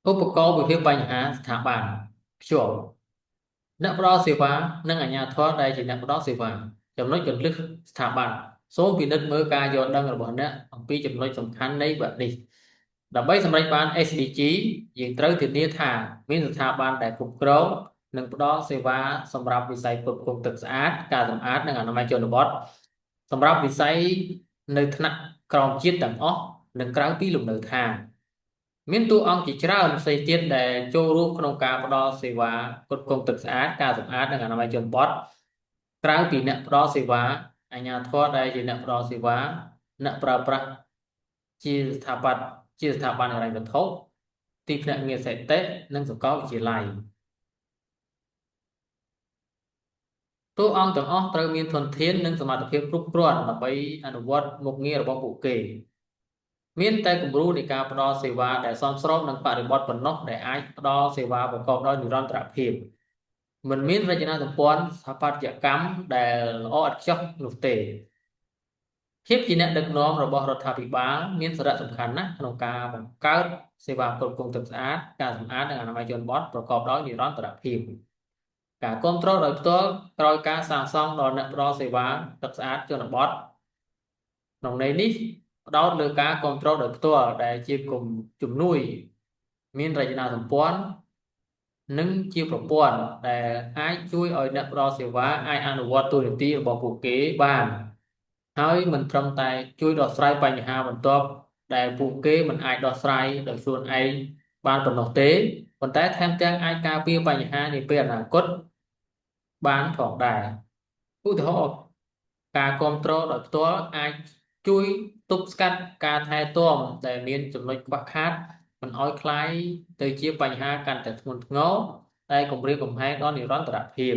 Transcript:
ឧបករណ៍វិភាគបញ្ហាស្ថាប័នភ្ជាប់អ្នកផ្ដល់សេវានិងអាជ្ញាធរដែលជាអ្នកផ្ដល់សេវាចំណុចគន្លឹះស្ថាប័នសូមពិនិត្យមើលការយល់ដឹងរបស់អ្នកអំពីចំណុចសំខាន់នៃវគ្គនេះដើម្បីសម្រេចបាន SDG យើងត្រូវធានាថាមានស្ថាប័នដែលគ្រប់គ្រងនិងផ្ដល់សេវាសម្រាប់វិស័យផ្គត់ផ្គង់ទឹកស្អាតការសម្អាតនិងអនាម័យជនបទសម្រាប់វិស័យនៅថ្នាក់ក្រោមជាតិទាំងអស់និងក្រៅពីលំនៅឋានមានតួអង្គជាច្រើនផ្សេងទៀតដែលចូលរួមក្នុងការផ្ដល់សេវាផ្គត់ផ្គង់ទឹកស្អាតការសម្អាតនិងអនាម័យជនបទក្រៅពីអ្នកផ្ដល់សេវាអាជ្ញាធរដែលជាអ្នកផ្ដល់សេវាអ្នកប្រើប្រាស់ជាស្ថាប័នហិរញ្ញវត្ថុទីភ្នាក់ងារសេដ្ឋកិច្ចនិងសាកលវិទ្យាល័យតួអង្គទាំងអស់ត្រូវមានធនធាននិងសមត្ថភាពគ្រប់គ្រាន់ដើម្បីអនុវត្តមុខងាររបស់ពួកគេមានតែគំរូនៃការផ្ដល់សេវាដែលសមស្របនឹងបរិបទប៉ុណ្ណោះដែលអាចផ្ដល់សេវាប្រកបដោយនិរន្តរភាពមិនមានរចនាសម្ព័ន្ធស្ថាបត្យកម្មដែលល្អឥតខ្ចោះនោះទេភាពជាអ្នកដឹកនាំរបស់រដ្ឋាភិបាលមានសារៈសំខាន់ណាស់ក្នុងការបង្កើតសេវាផ្គត់ផ្គង់ទឹកស្អាតការសម្អាតនិងអនាម័យជនបទប្រកបដោយនិរន្តរភាពការគ្រប់គ្រងដោយផ្ទាល់ក្រោយការសាងសង់ដល់អ្នកផ្ដល់សេវាទឹកស្អាតជនបទក្នុងន័យនេះផ្ដោតលើការគ្រប់គ្រងដោយផ្ទាល់ដែលជាជំនួយមានរចនាសម្ព័ន្ធនិងជាប្រព័ន្ធដែលអាចជួយឲ្យអ្នកផ្ដល់សេវាអាចអនុវត្តតួនាទីរបស់ពួកគេបានហើយមិនត្រឹមតែជួយដោះស្រាយបញ្ហាបន្ទាប់ដែលពួកគេមិនអាចដោះស្រាយដោយខ្លួនឯងបានប៉ុណ្ណោះទេប៉ុន្តែថែមទាំងអាចការពារបញ្ហានាពេលអនាគតបានផងដែរឧទាហរណ៍ការគ្រប់គ្រងដោយផ្ទាល់អាចជួយទប់ស្កាត់ការថែទាំដែលមានចំណុចខ្វះខាតមិនឲ្យคล้ายទៅជាបញ្ហាកាន់តែធ្ងន់ធ្ងរតែគំរាមកំហែងដល់និរន្តរភាព